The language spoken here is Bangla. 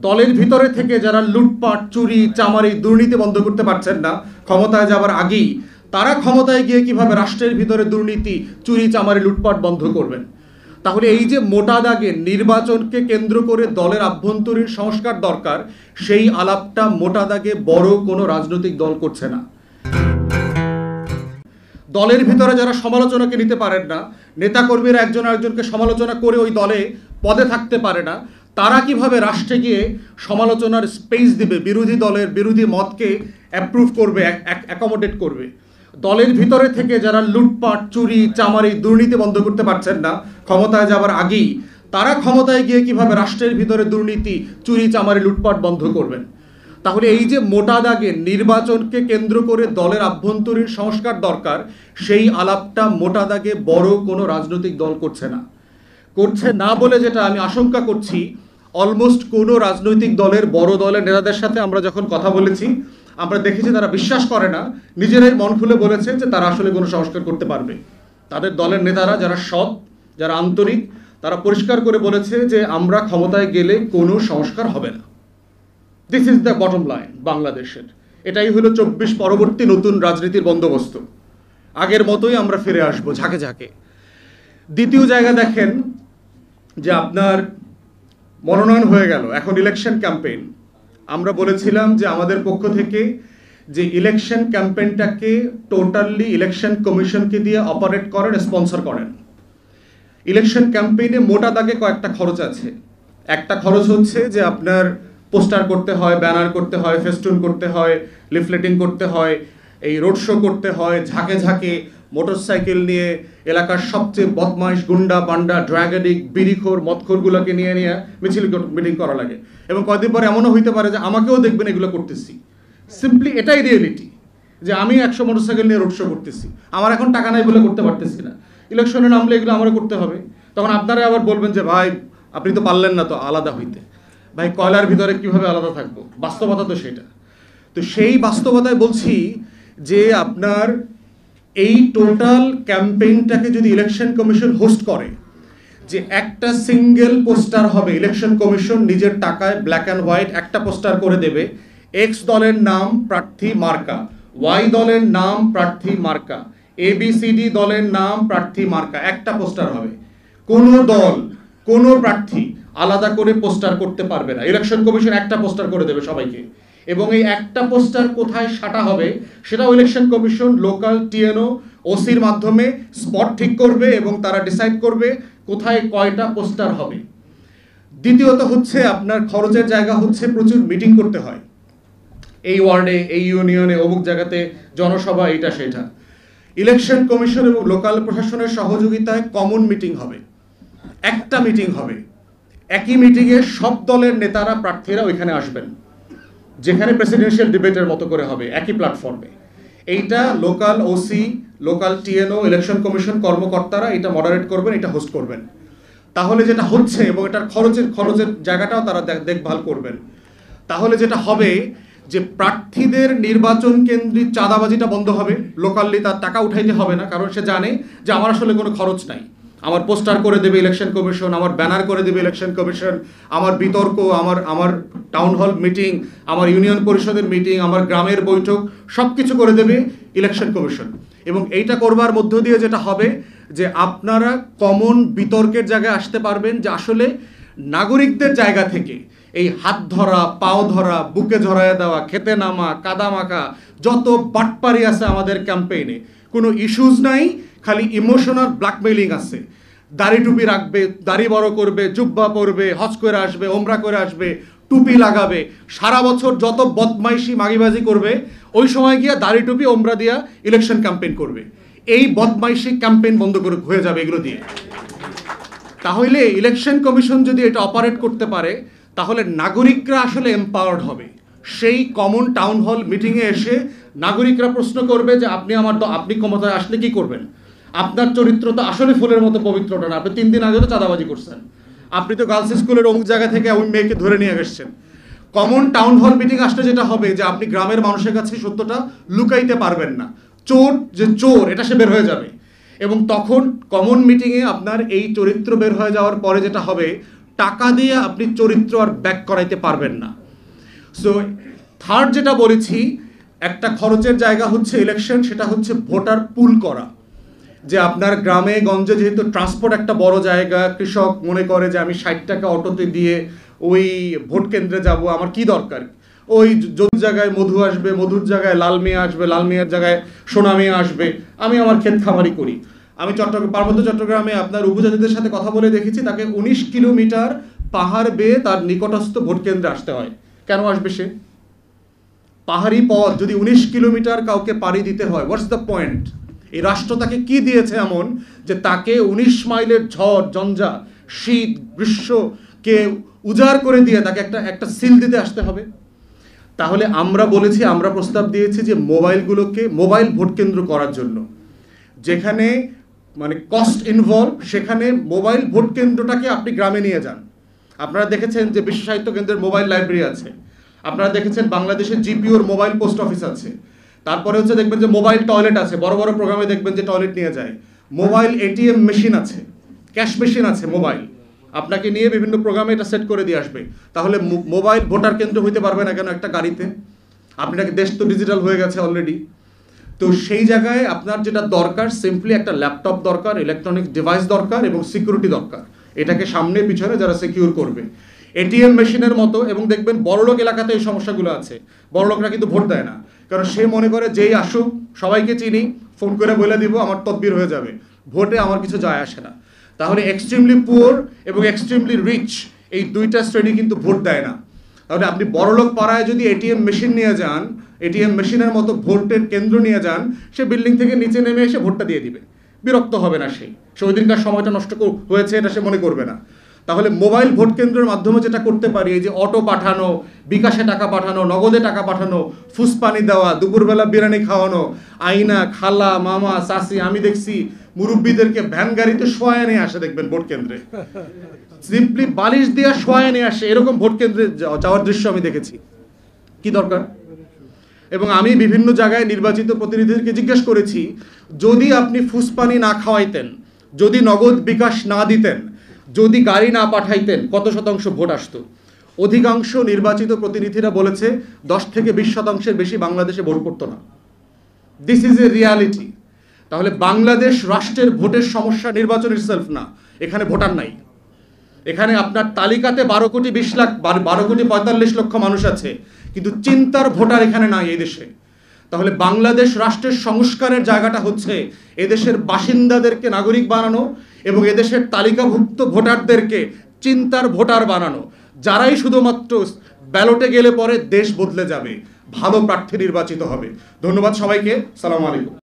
দলের ভিতরে থেকে যারা লুটপাট চুরি চামারি দুর্নীতি বন্ধ করতে পারছেন না ক্ষমতায় যাবার আগেই, তারা ক্ষমতায় গিয়ে কিভাবে রাষ্ট্রের ভিতরে দুর্নীতি চুরি চামারি লুটপাট বন্ধ করবেন। তাহলে এই যে মোটা দাগে নির্বাচনকে কেন্দ্র করে দলের আভ্যন্তরীণ সংস্কার দরকার, সেই আলাপটা মোটা দাগে বড় কোনো রাজনৈতিক দল করছে না। দলের ভিতরে যারা সমালোচনাকে নিতে পারেন না, নেতাকর্মীরা একজন আরেকজনকে সমালোচনা করে ওই দলে পদে থাকতে পারে না, তারা কিভাবে রাষ্ট্রে গিয়ে সমালোচনার স্পেস দিবে, বিরোধী দলের বিরোধী মতকে অ্যাপ্রুভ করবে, অ্যাকোমোডেট করবে। দলের ভিতরে থেকে যারা লুটপাট চুরি চামারি দুর্নীতি বন্ধ করতে পারছেন না ক্ষমতায় যাবার আগেই, তারা ক্ষমতায় গিয়ে কিভাবে রাষ্ট্রের ভিতরে দুর্নীতি চুরি চামারি লুটপাট বন্ধ করবেন। তাহলে এই যে মোটা দাগে নির্বাচনকে কেন্দ্র করে দলের আভ্যন্তরীণ সংস্কার দরকার, সেই আলাপটা মোটা দাগে বড় কোনো রাজনৈতিক দল করছে না বলে যেটা আমি আশঙ্কা করছি, অলমোস্ট কোনো রাজনৈতিক দলের বড় দলের নেতাদের সাথে আমরা যখন কথা বলেছি, আমরা দেখেছি তারা বিশ্বাস করে না, নিজেরাই মন খুলে বলেছে যে তারা আসলে কোনো সংস্কার করতে পারবে। তাদের দলের নেতারা যারা সৎ, যারা আন্তরিক, তারা পরিষ্কার করে বলেছে যে আমরা ক্ষমতায় গেলে কোনো সংস্কার হবে না। This is the bottom line বাংলাদেশের। এটাই হলো 24 পরবর্তী নতুন রাজনীতির বন্দোবস্ত। আগের মতোই আমরা ফিরে আসবো ঝাঁকে ঝাঁকে। দ্বিতীয় জায়গা দেখেন যে আপনার মনোনয়ন হয়ে গেল, এখন ইলেকশন ক্যাম্পেইন। আমরা বলেছিলাম যে আমাদের পক্ষ থেকে যে ইলেকশন ক্যাম্পেইনটাকে টোটালি ইলেকশন কমিশনকে দিয়ে অপারেট করেন, স্পন্সর করেন। ইলেকশন ক্যাম্পেইনে মোটা দাগে কয়েকটা খরচ আছে। একটা খরচ হচ্ছে যে আপনার পোস্টার করতে হয়, ব্যানার করতে হয়, ফেস্টুন করতে হয়, লিফলেটিং করতে হয়, এই রোড শো করতে হয়, ঝাঁকে ঝাঁকে মোটরসাইকেল নিয়ে এলাকার সবচেয়ে বদমাইশ গুন্ডা পান্ডা ড্রাগ এডিক্ট বিড়িখোর মদখোরগুলোকে নিয়ে মিটিং করা লাগে। এবং কয়েকদিন পরে এমনও হইতে পারে যে আমাকেও দেখবেন এগুলো করতেছি। সিম্পলি এটাই রিয়েলিটি, যে আমি 100 মোটরসাইকেল নিয়ে রোড শো করতেছি, আমার এখন টাকা নাই বলে করতে পারতেছি না। ইলেকশনে নামলে এগুলো আমারও করতে হবে। তখন আপনারা আবার বলবেন যে ভাই আপনি তো পারলেন না তো আলাদা হইতে। ভাই কয়লার ভিতরে কিভাবে আলাদা থাকবো? বাস্তবতা তো সেটা। তো সেই বাস্তবতায় বলছি যে আপনার এই টোটাল ক্যাম্পেইনটাকে যদি ইলেকশন কমিশন হোস্ট করে, যে একটা সিঙ্গেল পোস্টার হবে, ইলেকশন কমিশন নিজের টাকায় ব্ল্যাক অ্যান্ড হোয়াইট একটা পোস্টার করে দেবে, এক্স দলের নাম প্রার্থী মার্কা, ওয়াই দলের নাম প্রার্থী মার্কা, ABCD দলের নাম প্রার্থী মার্কা, একটা পোস্টার হবে। কোনো দল কোনো প্রার্থী আলাদা করে পোস্টার করতে পারবে না। ইলেকশন কমিশন একটা পোস্টার করে দেবে সবাইকে, এবং এই একটা পোস্টার কোথায় সাঁটা হবে সেটাও ইলেকশন কমিশন লোকাল TNO OCর মাধ্যমে স্পট ঠিক করবে, এবং তারা ডিসাইড করবে কোথায় কয়টা পোস্টার হবে। দ্বিতীয়ত হচ্ছে আপনার খরচের জায়গা হচ্ছে প্রচুর মিটিং করতে হয়, এই ওয়ার্ডে, এই ইউনিয়নে, অমুক জায়গাতে জনসভা, এটা সেটা। ইলেকশন কমিশন এবং লোকাল প্রশাসনের সহযোগিতায় কমন মিটিং হবে, একটা মিটিং হবে। একই মিটিংয়ে সব দলের নেতারা প্রার্থীরা ওইখানে আসবেন, যেখানে প্রেসিডেন্সিয়াল ডিবেটের মতো করে হবে, একই প্ল্যাটফর্মে। এইটা local OC, local TNO, election commission কর্মকর্তারা এটা মডারেট করবেন, এটা হোস্ট করবেন। তাহলে যেটা হচ্ছে, এবং এটার খরচের জায়গাটাও তারা দেখভাল করবেন। তাহলে যেটা হবে যে প্রার্থীদের নির্বাচন কেন্দ্রিক চাঁদাবাজিটা বন্ধ হবে। লোকালি তার টাকা উঠাইতে হবে না, কারণ সে জানে যে আমার আসলে কোনো খরচ নাই। আমার পোস্টার করে দেবে ইলেকশন কমিশন, আমার ব্যানার করে দেবে ইলেকশন কমিশন, আমার বিতর্ক, আমার টাউন হল মিটিং, আমার ইউনিয়ন পরিষদের মিটিং, আমার গ্রামের বৈঠক, সব কিছু করে দেবে ইলেকশন কমিশন। এবং এইটা করবার মধ্য দিয়ে যেটা হবে যে আপনারা কমন বিতর্কের জায়গায় আসতে পারবেন, যে আসলে নাগরিকদের জায়গা থেকে এই হাত ধরা, পাও ধরা, বুকে ঝরাইয়া দেওয়া, খেতে নামা, কাদা মাখা, যত বাটপারি আছে আমাদের ক্যাম্পেইনে, কোনো ইস্যুজ নাই, খালি ইমোশনাল ব্ল্যাকমেইলিং আছে। দাড়ি টুপি রাখবে, দাড়ি বড় করবে, জুব্বা পরবে, হজ করে আসবে, ওমরা করে আসবে, টুপি লাগাবে, সারা বছর যত বদমাইশি মাগিবাজি করবে, ওই সময় গিয়া দাড়ি টুপি ওমরা দিয়া ইলেকশন ক্যাম্পেইন করবে। এই বদমাইশি ক্যাম্পেইন বন্ধ করে হয়ে যাবে এগুলো দিয়ে। তাহলে ইলেকশন কমিশন যদি এটা অপারেট করতে পারে, তাহলে নাগরিকরা আসলে এম্পাওয়ার্ড হবে। সেই কমন টাউন হল মিটিংয়ে এসে নাগরিকরা প্রশ্ন করবে যে আপনি ক্ষমতায় আসলে কি করবেন? আপনার চরিত্র তো আসলে ফুলের মতো পবিত্রটা না, আপনি 3 দিন আগে তো চাঁদাবাজি করছেন, আপনি তো গার্লস স্কুলের অমুক জায়গা থেকে ওই মেয়েকে ধরে নিয়ে এসেছেন। কমন টাউন হল মিটিং আসলে যেটা হবে যে আপনি গ্রামের মানুষের কাছে সত্যটা লুকাইতে পারবেন না, চোর যে চোর এটা সে বের হয়ে যাবে। এবং তখন কমন মিটিংয়ে আপনার এই চরিত্র বের হয়ে যাওয়ার পরে যেটা হবে, টাকা দিয়ে আপনি চরিত্র আর ব্যাক করাইতে পারবেন না। সো থার্ড যেটা বলেছি, একটা খরচের জায়গা হচ্ছে ইলেকশন, সেটা হচ্ছে ভোটার পুল করা। যে আপনার গ্রামে গঞ্জে যেহেতু ট্রান্সপোর্ট একটা বড় জায়গা, কৃষক মনে করে যে আমি 60 টাকা অটোতে দিয়ে ওই ভোট কেন্দ্রে যাব, আমার কি দরকার, ওই যদুর জায়গায় মধু আসবে, মধুর জায়গায় লাল মেয়ে আসবে, লাল মেয়ের জায়গায় সোনা মেয়ে আসবে, আমি আমার ক্ষেত খামারি করি। আমি পার্বত্য চট্টগ্রামে আপনার উপজাতিদের সাথে কথা বলে দেখেছি, তাকে 19 কিলোমিটার পাহাড় বেয়ে তার নিকটস্থ ভোট কেন্দ্রে আসতে হয়। কেন আসবে সে? পাহাড়ি পথ যদি 19 কিলোমিটার কাউকে পাড়ি দিতে হয়, হোয়াটস দ্য পয়েন্ট? এই রাষ্ট্র তাকে কি দিয়েছে এমন যে তাকে 19 মাইলের ঝড় ঝঞ্ঝা শীত গ্রীষ্মকে উজাড় করে দিয়ে তাকে একটা সিল দিতে আসতে হবে? তাহলে আমরা বলেছি, আমরা প্রস্তাব দিয়েছি যে মোবাইলগুলোকে মোবাইল ভোট কেন্দ্র করার জন্য, যেখানে মানে কস্ট ইনভলভ, সেখানে মোবাইল ভোট কেন্দ্রটাকে আপনি গ্রামে নিয়ে যান। আপনারা দেখেছেন যে বিশ্ব সাহিত্য কেন্দ্রের মোবাইল লাইব্রেরি আছে, আপনারা দেখেছেন বাংলাদেশের জিপিওর মোবাইল পোস্ট অফিস আছে, তারপরে হচ্ছে দেখবেন যে মোবাইল টয়লেট আছে, বড় বড় প্রোগ্রামে দেখবেন যে টয়লেট নিয়ে যায়, মোবাইল এটিএম মেশিন আছে, ক্যাশ মেশিন আছে, মোবাইল আপনাকে নিয়ে বিভিন্ন প্রোগ্রামে এটা সেট করে দিয়ে আসবে। তাহলে মোবাইল ভোটার কেন্দ্র হইতে পারবে না কেন একটা গাড়িতে? আপনাকে, দেশ তো ডিজিটাল হয়ে গেছে অলরেডি। তো সেই জায়গায় আপনার যেটা দরকার, সিম্পলি একটা ল্যাপটপ দরকার, ইলেকট্রনিক ডিভাইস দরকার এবং সিকিউরিটি দরকার, এটাকে সামনে পিছনে যারা সিকিউর করবে। এটিএম মেশিনের মতো, এবং দেখবেন বড়লোক এলাকাতে এই সমস্যাগুলো আছে, বড়লোকরা কিন্তু ভোট দেয় না, কারণ সে মনে করে যেই আসুক সবাইকে চিনি, ফোন করে বলে দিব, আমার তদবির হয়ে যাবে, ভোটে আমার কিছু যায় আসে না। তাহলে এক্সট্রিমলি পুয়ার এবং এক্সট্রিমলি রিচ, এই দুইটা শ্রেণী কিন্তু ভোট দেয় না। তাহলে আপনি বড়লোক পাড়ায় যদি এটিএম মেশিন নিয়ে যান, এটিএম মেশিনের মতো ভোটের কেন্দ্র নিয়ে যান, সে বিল্ডিং থেকে নিচে নেমে এসে ভোটটা দিয়ে দিবে, বিরক্ত হবে না, সে ওই দিনকার সময়টা নষ্ট হয়েছে এটা সে মনে করবে না। তাহলে মোবাইল ভোট কেন্দ্রের মাধ্যমে যেটা করতে পারি, এই যে অটো পাঠানো, বিকাশে টাকা পাঠানো, নগদে টাকা পাঠানো, ফুসপানি দেওয়া, দুপুরবেলা বিরিয়ানি খাওয়ানো, আইনা, খালা, মামা, চাচি, আমি দেখছি মুরব্বীদেরকে ভ্যান গাড়িতে শোয়ায় নিয়ে আসে, দেখবেন ভোট কেন্দ্রে সিম্পলি বালিশ দিয়ে শোয়ায় নিয়ে আসে, এরকম ভোট কেন্দ্রে যাওয়ার দৃশ্য আমি দেখেছি। কি দরকার? এবং আমি বিভিন্ন জায়গায় নির্বাচিত প্রতিনিধিদেরকে জিজ্ঞেস করেছি, যদি আপনি ফুসপানি না খাওয়াইতেন, যদি নগদ বিকাশ না দিতেন, যদি গাড়ি না পাঠাইতেন, কত শতাংশ ভোট আসতো? অধিকাংশ নির্বাচিত প্রতিনিধিরা বলেছে 10 থেকে 20% বেশি বাংলাদেশে ভোট করতো না। This is a reality. তাহলে বাংলাদেশ রাষ্ট্রের ভোটের সমস্যা নির্বাচন ইটসেলফ না, এখানে ভোটার নাই। এখানে আপনার তালিকাতে 12 কোটি 20 লাখ, 12 কোটি 45 লক্ষ মানুষ আছে, কিন্তু চিন্তার ভোটার এখানে নাই এই দেশে। তাহলে বাংলাদেশ রাষ্ট্রের সংস্কারের জায়গাটা হচ্ছে এদেশের বাসিন্দাদেরকে নাগরিক বানানো এবং এদেশের তালিকাভুক্ত ভোটারদেরকে চিন্তার ভোটার বানানো, যারাই শুধুমাত্র ব্যালটে গেলে পরে দেশ বদলে যাবে, ভালো প্রার্থী নির্বাচিত হবে। ধন্যবাদ সবাইকে, সালাম আলাইকুম।